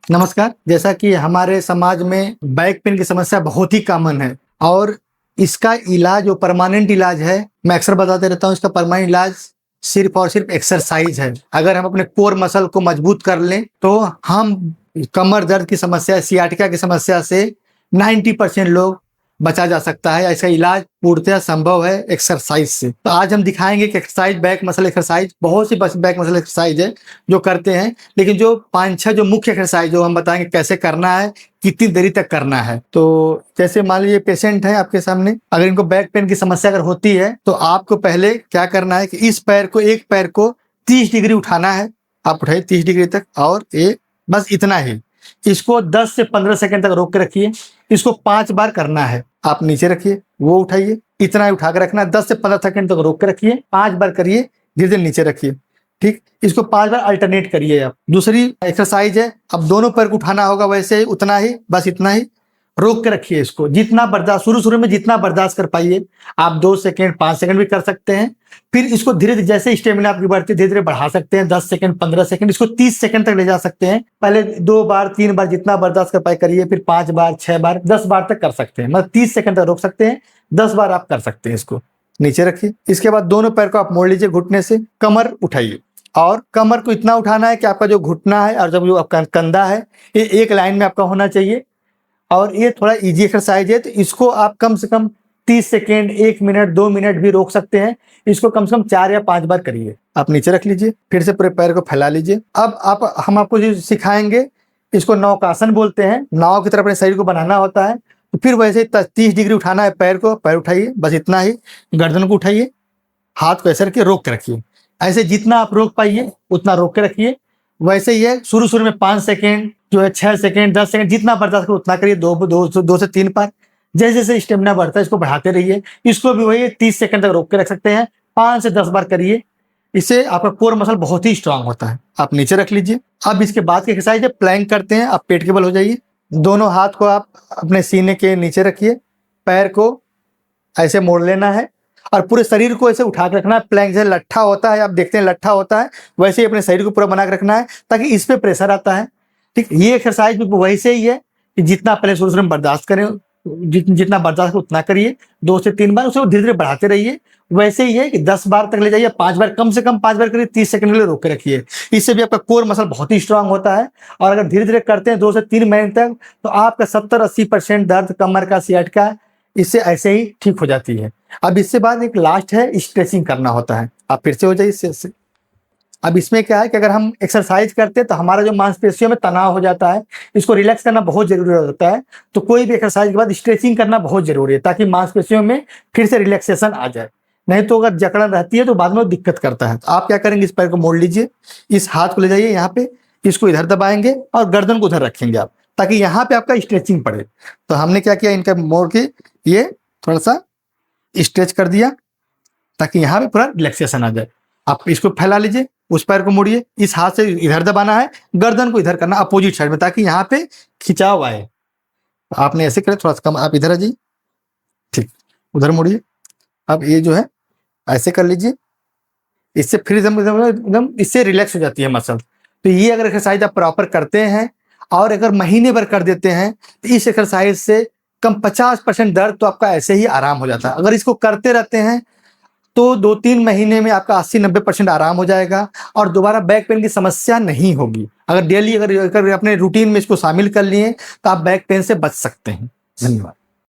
नमस्कार। जैसा कि हमारे समाज में बैक पेन की समस्या बहुत ही कॉमन है और इसका इलाज जो परमानेंट इलाज है, मैं अक्सर बताते रहता हूँ, इसका परमानेंट इलाज सिर्फ और सिर्फ एक्सरसाइज है। अगर हम अपने कोर मसल को मजबूत कर लें तो हम कमर दर्द की समस्या, सियाटिका की समस्या से 90% लोग बचा जा सकता है। इसका इलाज पूर्णतः संभव है एक्सरसाइज से। तो आज हम दिखाएंगे कि एक्सरसाइज, बैक मसल एक्सरसाइज, बहुत सी बैक मसल एक्सरसाइज है जो करते हैं, लेकिन जो 5-6 जो मुख्य एक्सरसाइज जो हम बताएंगे कैसे करना है, कितनी देरी तक करना है। तो जैसे मान लीजिए पेशेंट है आपके सामने, अगर इनको बैक पेन की समस्या अगर होती है तो आपको पहले क्या करना है कि इस पैर को, एक पैर को 30 डिग्री उठाना है। आप उठाइए 30 डिग्री तक, और ये बस इतना ही। इसको 10 से 15 सेकंड तक रोक के रखिए। इसको 5 बार करना है। आप नीचे रखिए, वो उठाइए, इतना ही उठा के रखना है। 10 से 15 सेकंड तक रोक के रखिए, 5 बार करिए, धीरे धीरे नीचे रखिए। ठीक, इसको 5 बार अल्टरनेट करिए। आप दूसरी एक्सरसाइज है, अब दोनों पैर को उठाना होगा, वैसे ही उतना ही, बस इतना ही रोक के रखिए। इसको जितना बर्दाश्त, शुरू में जितना बर्दाश्त कर पाइए आप, 2 सेकंड 5 सेकंड भी कर सकते हैं। फिर इसको धीरे धीरे, जैसे स्टेमिना आपकी बढ़ती है, धीरे धीरे बढ़ा सकते हैं। 10 सेकंड 15 सेकंड, इसको 30 सेकंड तक ले जा सकते हैं। पहले 2 बार 3 बार जितना बर्दाश्त कर पाए करिए, फिर 5 बार 6 बार 10 बार तक कर सकते हैं। मतलब 30 सेकंड तक रोक सकते हैं, 10 बार आप कर सकते हैं। इसको नीचे रखिए। इसके बाद दोनों पैर को आप मोड़ लीजिए घुटने से, कमर उठाइए, और कमर को इतना उठाना है कि आपका जो घुटना है और जब जो आपका कंधा है ये एक लाइन में आपका होना चाहिए। और ये थोड़ा इजी एक्सरसाइज है, तो इसको आप कम से कम 30 सेकेंड, 1 मिनट, 2 मिनट भी रोक सकते हैं। इसको कम से कम 4 या 5 बार करिए। आप नीचे रख लीजिए, फिर से पूरे पैर को फैला लीजिए। अब हम आपको जो सिखाएंगे, इसको नौकासन बोलते हैं। नाव की तरह अपने शरीर को बनाना होता है। तो फिर वैसे 30 डिग्री उठाना है पैर को, पैर उठाइए, बस इतना ही। गर्दन को उठाइए, हाथ को ऐसे रखिए, रोक के रखिए। ऐसे जितना आप रोक पाइए उतना रोक के रखिए। वैसे ही है, शुरू में 5 सेकेंड, जो है 6 सेकेंड, 10 सेकेंड, जितना बर्दाश्त करो उतना करिए। 2 से 3 बार। जैसे जैसे स्टेमिना बढ़ता है इसको बढ़ाते रहिए। इसको भी वही 30 सेकंड तक रोक के रख सकते हैं। 5 से 10 बार करिए। इससे आपका कोर मसल बहुत ही स्ट्रांग होता है। आप नीचे रख लीजिए। अब इसके बाद की एक्सरसाइज है प्लैंक करते हैं। आप पेट के बल हो जाइए, दोनों हाथ को आप अपने सीने के नीचे रखिए, पैर को ऐसे मोड़ लेना है और पूरे शरीर को ऐसे उठा के रखना है। प्लैंक जैसे लट्ठा होता है, आप देखते हैं लट्ठा होता है, वैसे ही अपने शरीर को पूरा बना के रखना है ताकि इस पे प्रेशर आता है। ठीक, ये एक्सरसाइज वैसे ही है कि जितना पहले शुरू में बर्दाश्त करें, जितना बर्दाश्त उतना करिए। 2 से 3 बार, उसको धीरे धीरे बढ़ाते रहिए। वैसे ही है कि 10 बार तक ले जाइए, 5 बार, कम से कम 5 बार करिए, 30 सेकंड के लिए रोक के रखिए। इससे भी आपका कोर मसल बहुत ही स्ट्रांग होता है। और अगर धीरे धीरे करते हैं 2 से 3 महीने तक, तो आपका 70-80% दर्द कमर का, सियाटिका, इससे ऐसे ही ठीक हो जाती है। अब इससे बाद एक लास्ट है, स्ट्रेचिंग करना होता है। आप फिर से हो जाइए इससे। अब इसमें क्या है कि अगर हम एक्सरसाइज करते हैं तो हमारा जो मांसपेशियों में तनाव हो जाता है, इसको रिलैक्स करना बहुत जरूरी होता है। तो कोई भी एक्सरसाइज के बाद स्ट्रेचिंग करना बहुत जरूरी है ताकि मांसपेशियों में फिर से रिलैक्सेशन आ जाए। नहीं तो अगर जकड़न रहती है तो बाद में वो दिक्कत करता है। तो आप क्या करेंगे, इस पैर को मोड़ लीजिए, इस हाथ को ले जाइए यहाँ पे, इसको इधर दबाएंगे और गर्दन को उधर रखेंगे आप, ताकि यहाँ पे आपका स्ट्रेचिंग पड़े। तो हमने क्या किया, इनका मोड़ के ये थोड़ा सा स्ट्रेच कर दिया ताकि यहाँ पे पूरा रिलैक्सेशन आ जाए। आप इसको फैला लीजिए, उस पैर को मोड़िए, इस हाथ से इधर दबाना है, गर्दन को इधर करना अपोजिट साइड में, ताकि यहाँ पे खिंचाव आए। आपने ऐसे करे, थोड़ा सा कम, आप इधर आ जाइए, ठीक, उधर मोड़िए। अब ये जो है ऐसे कर लीजिए, इससे फिर एकदम इससे रिलैक्स हो जाती है मसल। तो ये अगर एक्सरसाइज आप प्रॉपर करते हैं और अगर महीने भर कर देते हैं तो इस एक्सरसाइज से कम 50% दर्द तो आपका ऐसे ही आराम हो जाता है। अगर इसको करते रहते हैं तो 2-3 महीने में आपका 80-90% आराम हो जाएगा और दोबारा बैक पेन की समस्या नहीं होगी। अगर डेली अगर अपने रूटीन में इसको शामिल कर लिए तो आप बैक पेन से बच सकते हैं। धन्यवाद।